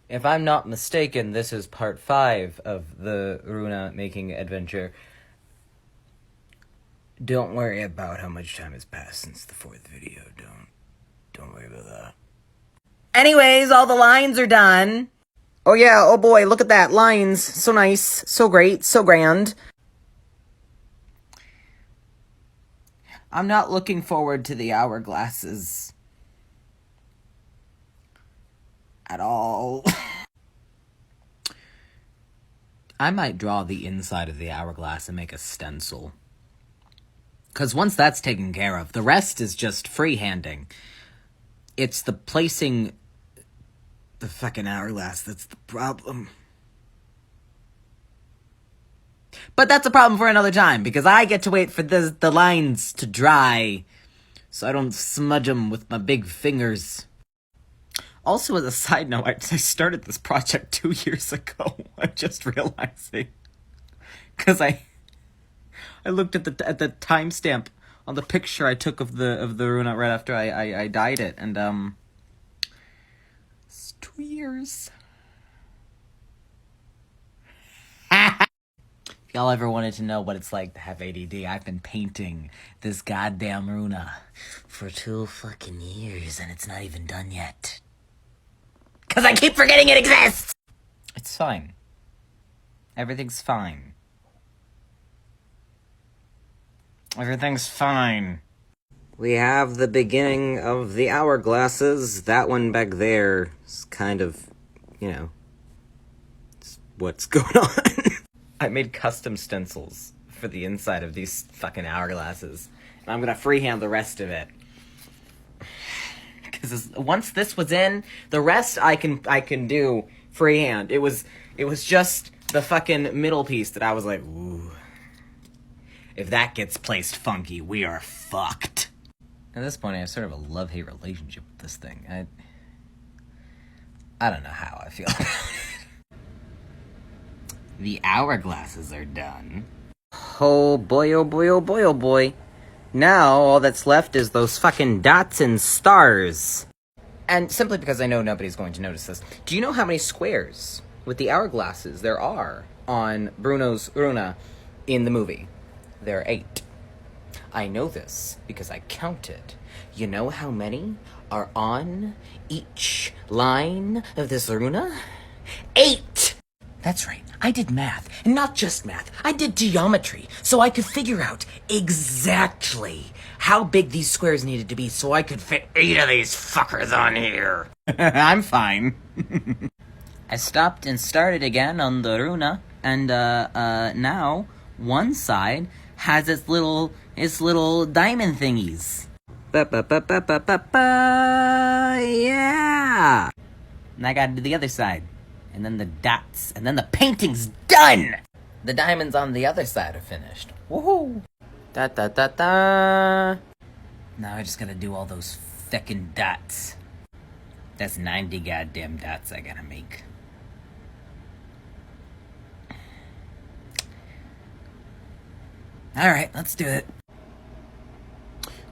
If I'm not mistaken, this is part 5 of the Runa making adventure. Don't worry about how much time has passed since the 4th video. Don't worry about that. Anyways, all the lines are done. Oh yeah, oh boy, look at that. Lines. So nice, so great, so grand. I'm not looking forward to the hourglasses at all. I might draw the inside of the hourglass and make a stencil. Because once that's taken care of, the rest is just freehanding. It's the placing the fucking hourglass that's the problem. But that's a problem for another time, because I get to wait for the lines to dry, so I don't smudge them with my big fingers. Also, as a side note, I started this project 2 years ago. I'm just realizing. Because I looked at the timestamp on the picture I took of the Runa right after I dyed it, and it's 2 years. If y'all ever wanted to know what it's like to have ADD, I've been painting this goddamn Runa for 2 fucking years, and it's not even done yet. Because I keep forgetting it exists! It's fine. Everything's fine. Everything's fine. We have the beginning of the hourglasses. That one back there is kind of, it's what's going on. I made custom stencils for the inside of these fucking hourglasses. And I'm gonna freehand the rest of it. Because once this was in, the rest I can do freehand. It was just the fucking middle piece that I was like, ooh. If that gets placed funky, we are fucked. At this point, I have sort of a love-hate relationship with this thing. I don't know how I feel about it. The hourglasses are done. Oh boy, oh boy, oh boy, oh boy. Now, all that's left is those fucking dots and stars. And simply because I know nobody's going to notice this, do you know how many squares with the hourglasses there are on Bruno's Runa in the movie? There are 8. I know this because I counted. You know how many are on each line of this Runa? 8! That's right, I did math, and not just math, I did geometry, so I could figure out exactly how big these squares needed to be so I could fit 8 of these fuckers on here. I'm fine. I stopped and started again on the Runa, and now one side has its little diamond thingies. Yeah! And I gotta do the other side. And then the dots, and then the painting's done! The diamonds on the other side are finished. Woohoo! Da-da-da-da! Now I just gotta do all those feckin' dots. That's 90 goddamn dots I gotta make. Alright, let's do it.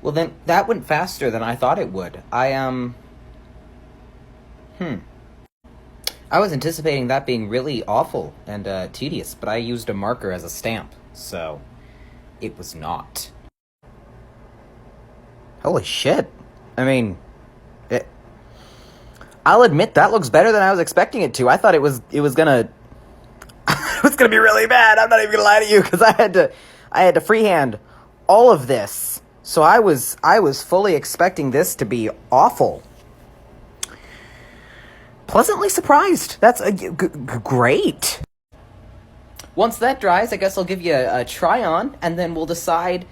Well then, that went faster than I thought it would. I was anticipating that being really awful and tedious, but I used a marker as a stamp, so it was not. Holy shit. I mean, I'll admit that looks better than I was expecting it to. I thought it was gonna it was gonna be really bad. I'm not even gonna lie to you, because I had to freehand all of this. So I was fully expecting this to be awful. Pleasantly surprised. That's great. Once that dries, I guess I'll give you a try on, and then we'll decide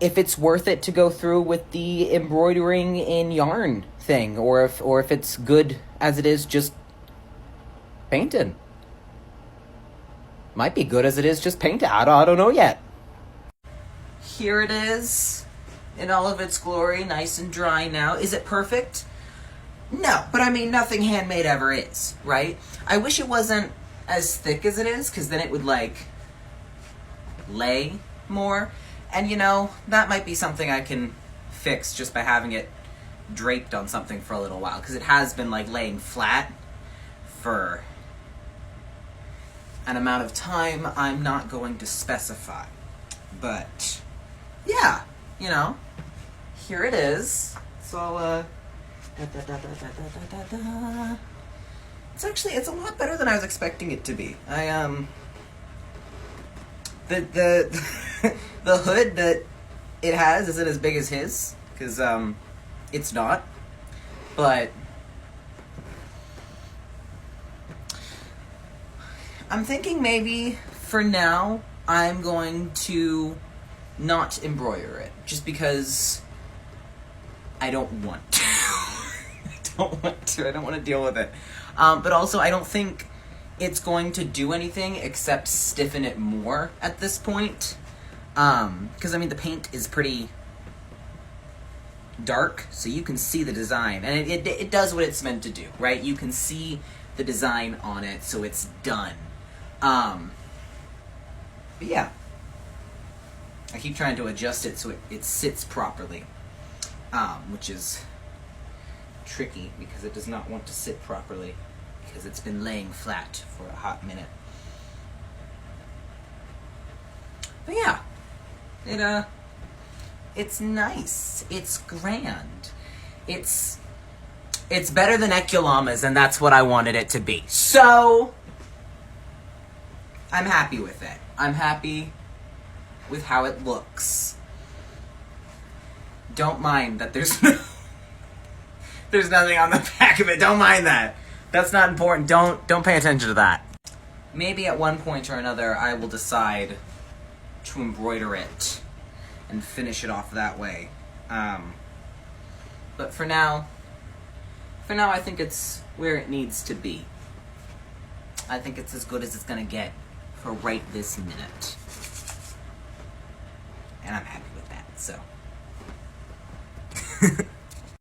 if it's worth it to go through with the embroidering in yarn thing, or if it's good as it is just painted. Might be good as it is just painted. I don't know yet. Here it is in all of its glory, nice and dry now. Is it perfect? No, but I mean, nothing handmade ever is, right? I wish it wasn't as thick as it is, because then it would, lay more. And, that might be something I can fix just by having it draped on something for a little while, because it has been, laying flat. for an amount of time I'm not going to specify. But, yeah, you know, here it is. It's all, it's a lot better than I was expecting it to be. The the hood that it has isn't as big as his, because, it's not, but I'm thinking maybe, for now, I'm going to not embroider it, just because I don't want to. I don't want to deal with it. But also, I don't think it's going to do anything except stiffen it more at this point. Because, I mean, the paint is pretty dark, so you can see the design. And it does what it's meant to do, right? You can see the design on it, so it's done. But yeah. I keep trying to adjust it so it sits properly. Which is tricky, because it does not want to sit properly, because it's been laying flat for a hot minute. But yeah, it's nice. It's grand. It's better than Eculamas, and that's what I wanted it to be. So, I'm happy with it. I'm happy with how it looks. Don't mind that there's nothing on the back of it. Don't mind that. That's not important. Don't pay attention to that. Maybe at one point or another I will decide to embroider it and finish it off that way. But for now I think it's where it needs to be. I think it's as good as it's gonna get for right this minute. And I'm happy with that, so.